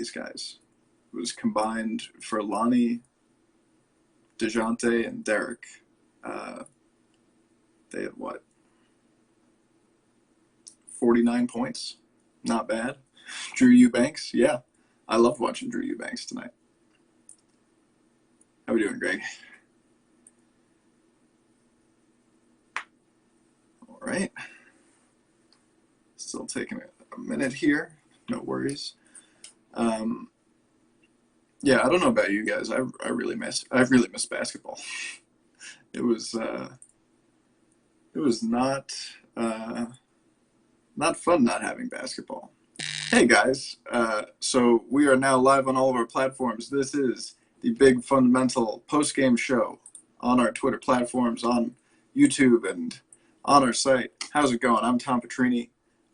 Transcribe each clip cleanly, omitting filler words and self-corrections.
these guys. It was combined for Lonnie, DeJounte, and Derek. They had what? 49 points. Not bad. Drew Eubanks, yeah. I loved watching Drew Eubanks tonight. How we doing, Greg? All right. Still taking a minute here. No worries. Yeah, I don't know about you guys. I really miss basketball. It was not fun not having basketball. Hey guys, so we are now live on all of our platforms. This is the Big Fundamental post-game show on our Twitter platforms, on YouTube, and on our site. How's it going? I'm Tom Petrini,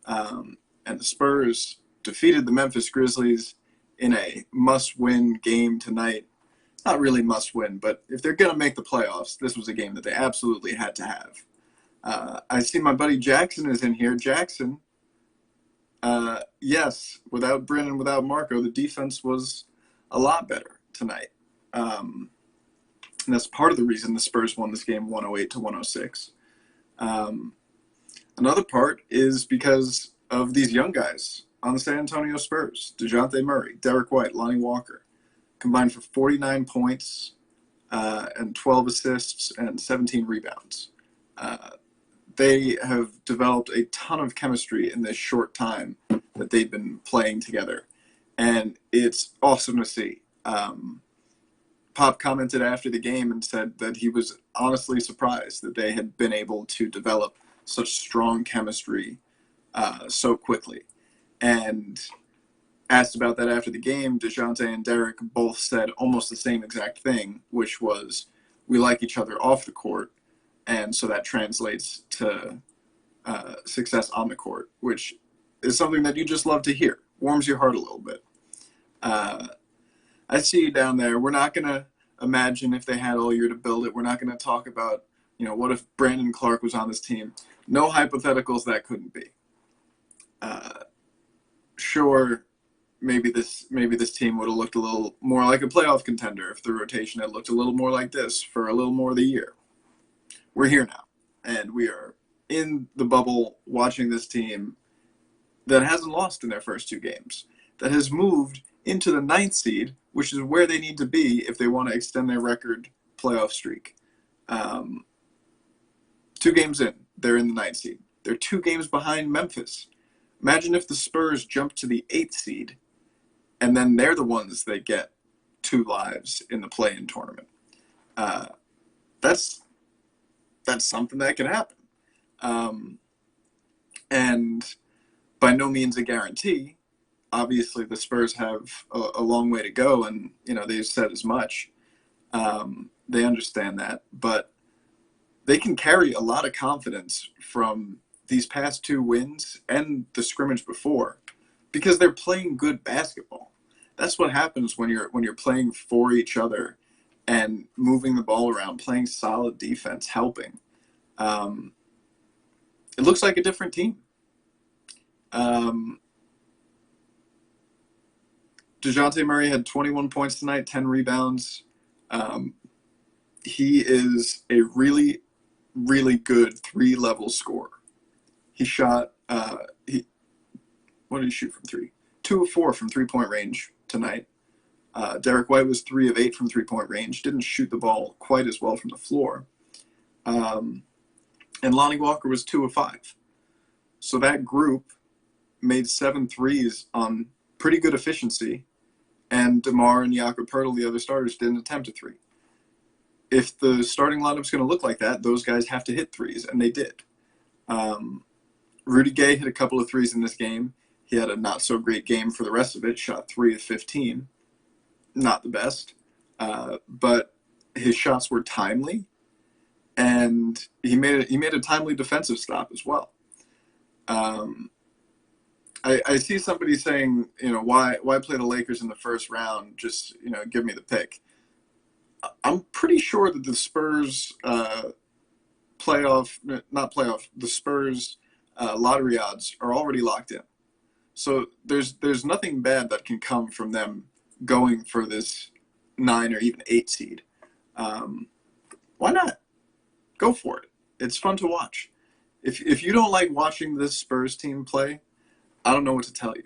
and the Spurs defeated the Memphis Grizzlies in a must-win game tonight. Not really must-win, but if they're going to make the playoffs, this was a game that they absolutely had to have. I see my buddy Jackson is in here. Jackson, yes, without Brandon, without Marco, the defense was a lot better tonight. And that's part of the reason the Spurs won this game 108-106. Another part is because of these young guys on the San Antonio Spurs. DeJounte Murray, Derek White, Lonnie Walker, combined for 49 points and 12 assists and 17 rebounds. They have developed a ton of chemistry in this short time that they've been playing together, and it's awesome to see. Pop commented after the game and said that he was honestly surprised that they had been able to develop such strong chemistry so quickly. And asked about that after the game, DeJounte and Derek both said almost the same exact thing, which was, we like each other off the court, and so that translates to success on the court, which is something that you just love to hear. Warms your heart a little bit. I see you down there. We're not going to imagine if they had all year to build it. We're not going to talk about, what if Brandon Clark was on this team. No hypotheticals that couldn't be. Sure, maybe this team would have looked a little more like a playoff contender if the rotation had looked a little more like this for a little more of the year. We're here now, and we are in the bubble watching this team that hasn't lost in their first two games, that has moved into the 9th seed, which is where they need to be if they want to extend their record playoff streak. 2 games in, they're in the 9th seed. They're 2 games behind Memphis. Imagine if the Spurs jump to the 8th seed, and then they're the ones that get 2 lives in the play-in tournament. That's something that can happen. And by no means a guarantee. Obviously, the Spurs have a long way to go, and they've said as much. They understand that, but they can carry a lot of confidence from these past 2 wins and the scrimmage before, because they're playing good basketball. That's what happens when you're playing for each other and moving the ball around, playing solid defense, helping. It looks like a different team. DeJounte Murray had 21 points tonight, 10 rebounds. He is a really, really good 3-level scorer. He shot, what did he shoot from 3? 2 of 4 from 3-point range tonight. Derek White was 3 of 8 from 3-point range. Didn't shoot the ball quite as well from the floor. And Lonnie Walker was 2 of 5. So that group made 7 threes on pretty good efficiency, and DeMar and Jakob Poeltl, the other starters, didn't attempt a 3. If the starting lineup's going to look like that, those guys have to hit threes, and they did. Rudy Gay hit a couple of threes in this game. He had a not-so-great game for the rest of it, shot 3 of 15. Not the best, but his shots were timely, and he made a timely defensive stop as well. I see somebody saying, why play the Lakers in the first round? Just, give me the pick. I'm pretty sure that the Spurs the Spurs lottery odds are already locked in. So there's nothing bad that can come from them going for this 9 or even 8 seed. Um, why not? Go for it. It's fun to watch. If you don't like watching this Spurs team play, I don't know what to tell you.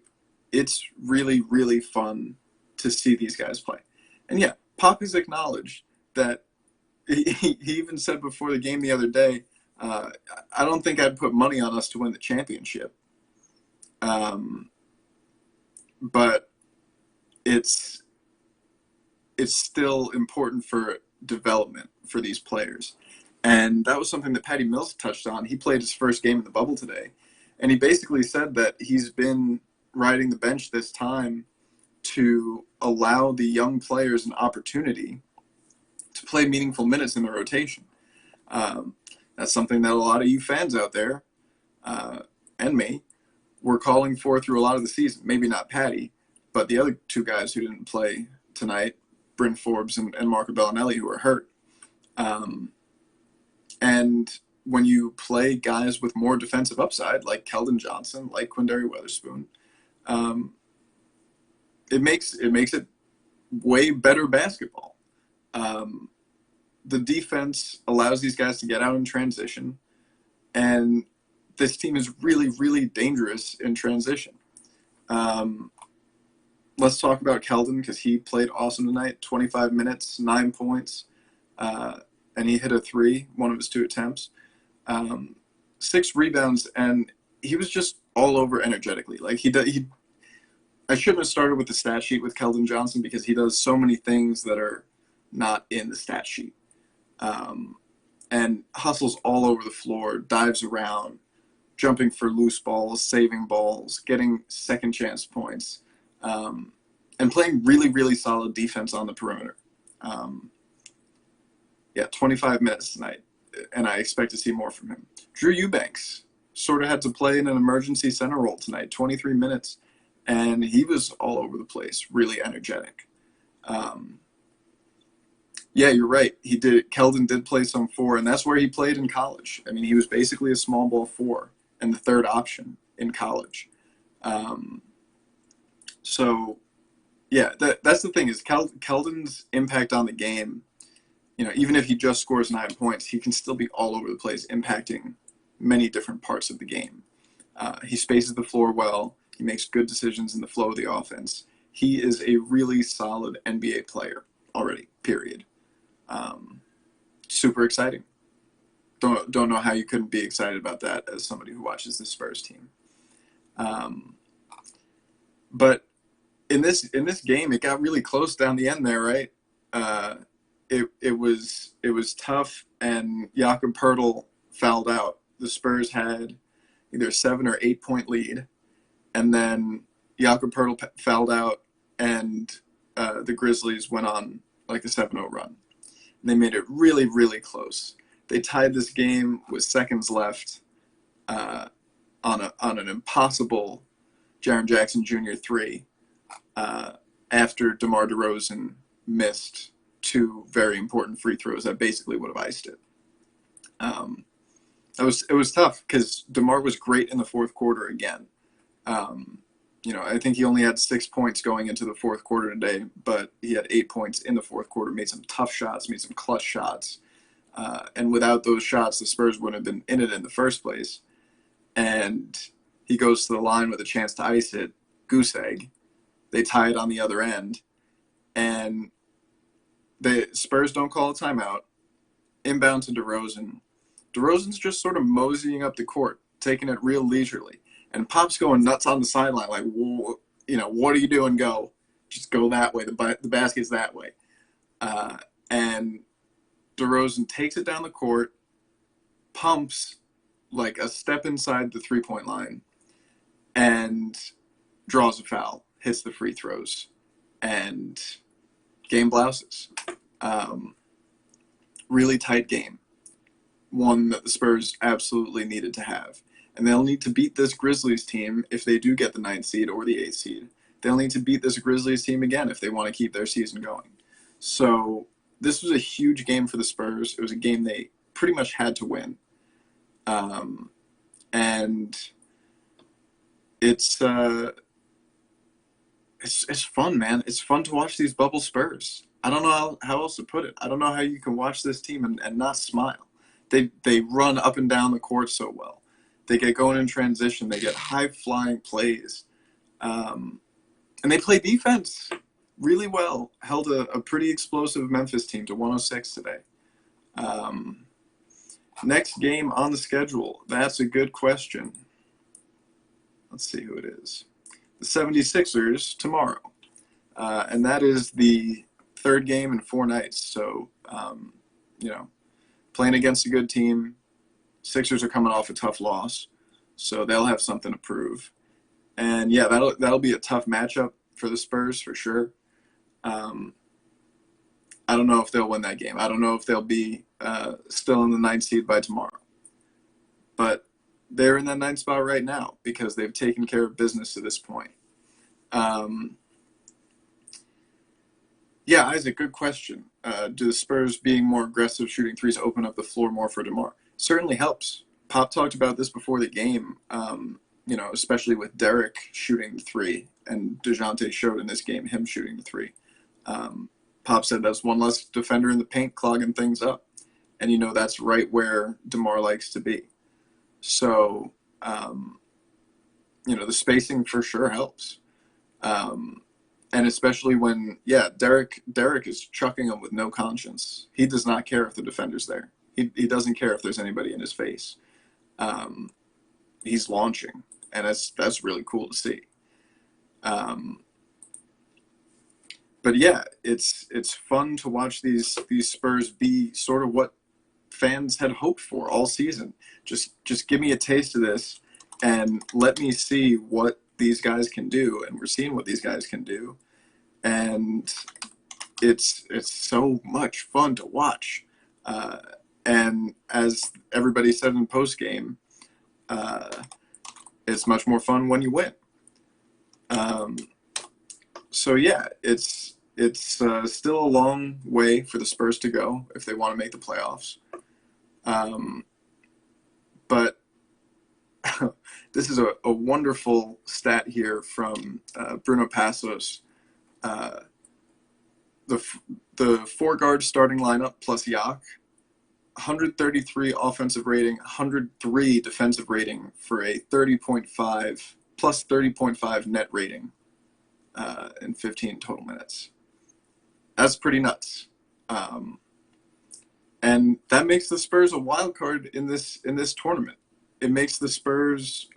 It's really, really fun to see these guys play. And yeah, Pop has acknowledged that he even said before the game the other day, I don't think I'd put money on us to win the championship. But it's still important for development for these players. And that was something that Patty Mills touched on. He played his first game in the bubble today. And he basically said that he's been riding the bench this time to allow the young players an opportunity to play meaningful minutes in the rotation. That's something that a lot of you fans out there and me were calling for through a lot of the season. Maybe not Patty, but the other two guys who didn't play tonight, Bryn Forbes and Marco Bellinelli, who are hurt. And when you play guys with more defensive upside, like Keldon Johnson, like Quindary Weatherspoon, it makes it way better basketball. The defense allows these guys to get out in transition, and this team is really, really dangerous in transition. Let's talk about Keldon because he played awesome tonight. 25 minutes, 9 points, and he hit a 3, one of his 2 attempts. 6 rebounds, and he was just all over energetically. Like I shouldn't have started with the stat sheet with Keldon Johnson because he does so many things that are not in the stat sheet. And hustles all over the floor, dives around, jumping for loose balls, saving balls, getting second chance points, and playing really, really solid defense on the perimeter. 25 minutes tonight, and I expect to see more from him. Drew Eubanks sort of had to play in an emergency center role tonight, 23 minutes, and he was all over the place, really energetic. Yeah, you're right. Keldon did play some 4, and that's where he played in college. I mean, he was basically a small ball 4 and the third option in college. So, yeah, that's the thing is Keldon's impact on the game. You know, even if he just scores 9 points, he can still be all over the place, impacting many different parts of the game. He spaces the floor well. He makes good decisions in the flow of the offense. He is a really solid NBA player already, period. Super exciting. Don't know how you couldn't be excited about that as somebody who watches the Spurs team. But in this game, it got really close down the end there, right? It was tough, and Jakob Poeltl fouled out. The Spurs had either a 7 or 8 point lead, and then Jakob Poeltl fouled out, and the Grizzlies went on like a 7-0 run. And they made it really, really close. They tied this game with seconds left on an impossible Jaren Jackson Jr. 3 after DeMar DeRozan missed 2 very important free throws that basically would have iced it. It was tough because DeMar was great in the fourth quarter again. I think he only had 6 points going into the fourth quarter today, but he had 8 points in the fourth quarter, made some tough shots, made some clutch shots. And without those shots, the Spurs wouldn't have been in it in the first place. And he goes to the line with a chance to ice it, goose egg. They tie it on the other end. And the Spurs don't call a timeout. Inbound to DeRozan. DeRozan's just sort of moseying up the court, taking it real leisurely. And Pop's going nuts on the sideline, like, what are you doing? Go. Just go that way. The basket's that way. And DeRozan takes it down the court, pumps like a step inside the three-point line, and draws a foul, hits the free throws, and game blouses. Really tight game. One that the Spurs absolutely needed to have. And they'll need to beat this Grizzlies team if they do get the 9th seed or the 8th seed. They'll need to beat this Grizzlies team again if they want to keep their season going. So this was a huge game for the Spurs. It was a game they pretty much had to win. And it's it's fun, man. It's fun to watch these bubble Spurs. I don't know how else to put it. I don't know how you can watch this team and not smile. They run up and down the court so well. They get going in transition. They get high flying plays, and they play defense really well. Held a pretty explosive Memphis team to 106 today. Next game on the schedule. That's a good question. Let's see who it is. The 76ers tomorrow. And that is the third game in 4 nights. So, playing against a good team. Sixers are coming off a tough loss, so they'll have something to prove. And yeah, that'll be a tough matchup for the Spurs for sure. I don't know if they'll win that game. I don't know if they'll be still in the 9th seed by tomorrow. But they're in that 9th spot right now because they've taken care of business to this point. Yeah, Isaac, good question. Do the Spurs being more aggressive shooting threes open up the floor more for DeMar? Certainly helps. Pop talked about this before the game, especially with Derek shooting the 3, and DeJounte showed in this game him shooting the 3. Pop said that's one less defender in the paint clogging things up. And, that's right where DeMar likes to be. So, the spacing for sure helps. And especially when, Derek is chucking him with no conscience. He does not care if the defender's there. He doesn't care if there's anybody in his face. He's launching, and that's really cool to see. But yeah, it's fun to watch these Spurs be sort of what fans had hoped for all season. Just give me a taste of this, and let me see what these guys can do. And we're seeing what these guys can do, and it's so much fun to watch. And as everybody said in post game, it's much more fun when you win. So yeah, it's still a long way for the Spurs to go if they want to make the playoffs. But this is a wonderful stat here from Bruno Passos. The 4 guard starting lineup plus Yak, 133 offensive rating, 103 defensive rating for a 30.5 plus 30.5 net rating in 15 total minutes. That's pretty nuts. And that makes the Spurs a wild card in this tournament. It makes the Spurs,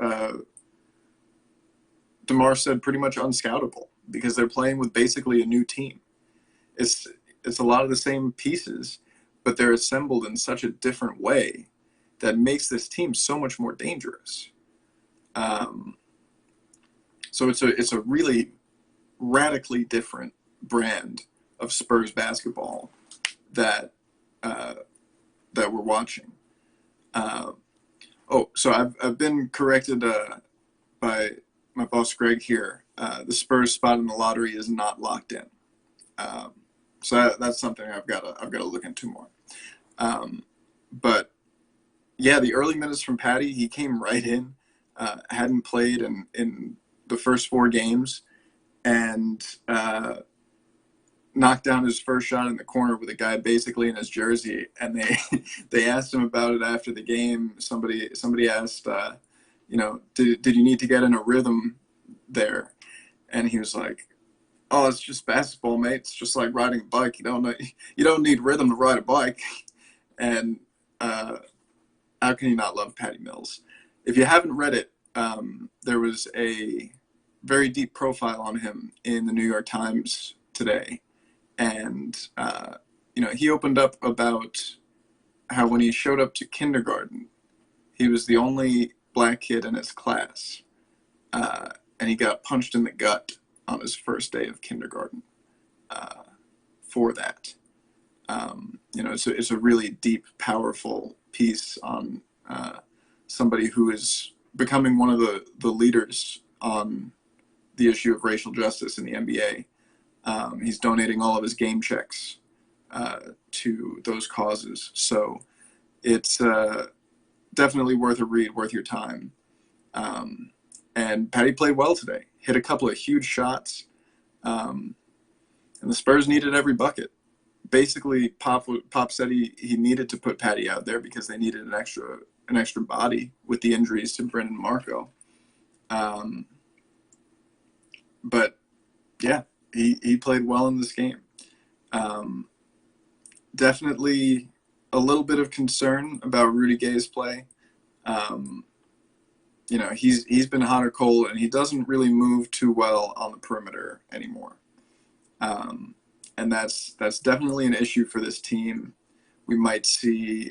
DeMar said, pretty much unscoutable because they're playing with basically a new team. It's a lot of the same pieces, but they're assembled in such a different way that makes this team so much more dangerous. So it's a really radically different brand of Spurs basketball that we're watching. So I've been corrected by my boss Greg here. The Spurs spot in the lottery is not locked in. So that's something I've got to look into more. But yeah, the early minutes from Patty, he came right in, hadn't played in the first 4 games, and knocked down his first shot in the corner with a guy basically in his jersey. And they asked him about it after the game. Somebody asked, did you need to get in a rhythm there? And he was like, "Oh, it's just basketball, mate. It's just like riding a bike. You don't need rhythm to ride a bike." And how can you not love Patty Mills? If you haven't read it, there was a very deep profile on him in the New York Times today. And, he opened up about how when he showed up to kindergarten, he was the only black kid in his class. And he got punched in the gut on his first day of kindergarten for that. It's a really deep, powerful piece on somebody who is becoming one of the leaders on the issue of racial justice in the NBA. He's donating all of his game checks to those causes. So it's definitely worth a read, worth your time. And Patty played well today, hit a couple of huge shots, and the Spurs needed every bucket. Basically, Pop said he needed to put Patty out there because they needed an extra body with the injuries to Brendan Marco. But yeah, he played well in this game. Definitely a little bit of concern about Rudy Gay's play. You know, he's been hot or cold, and he doesn't really move too well on the perimeter anymore. And that's definitely an issue for this team. We might see,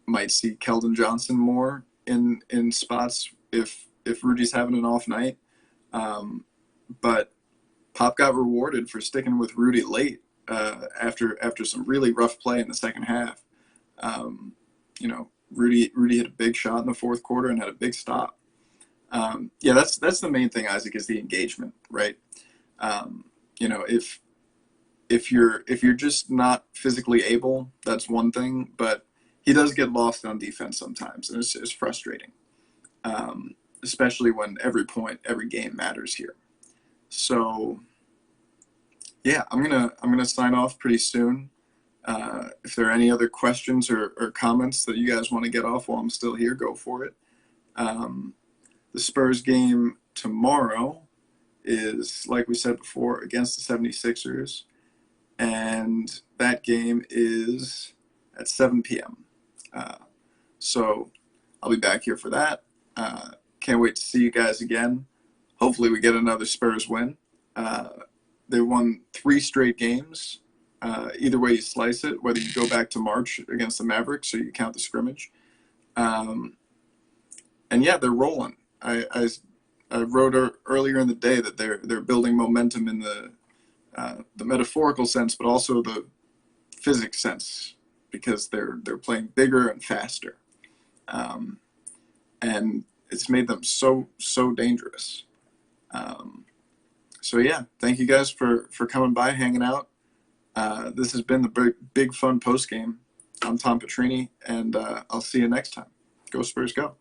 might see Keldon Johnson more in spots if Rudy's having an off night. But Pop got rewarded for sticking with Rudy late after some really rough play in the second half. Rudy hit a big shot in the fourth quarter and had a big stop. Yeah, that's the main thing, Isaac, is the engagement, right? If you're just not physically able, that's one thing, but he does get lost on defense sometimes, and it's frustrating, especially when every point, every game matters here. So, yeah, I'm gonna sign off pretty soon. If there are any other questions or comments that you guys want to get off while I'm still here, go for it. The Spurs game tomorrow is, like we said before, against the 76ers. And that game is at 7 p.m. So I'll be back here for that. Can't wait to see you guys again. Hopefully we get another Spurs win. They won 3 straight games. Either way you slice it, whether you go back to March against the Mavericks or you count the scrimmage. And yeah, they're rolling. I wrote earlier in the day that they're building momentum in the metaphorical sense, but also the physics sense, because they're playing bigger and faster, and it's made them so dangerous. So yeah, thank you guys for coming by, hanging out. This has been the big fun post game. I'm Tom Petrini, and I'll see you next time. Go Spurs, go!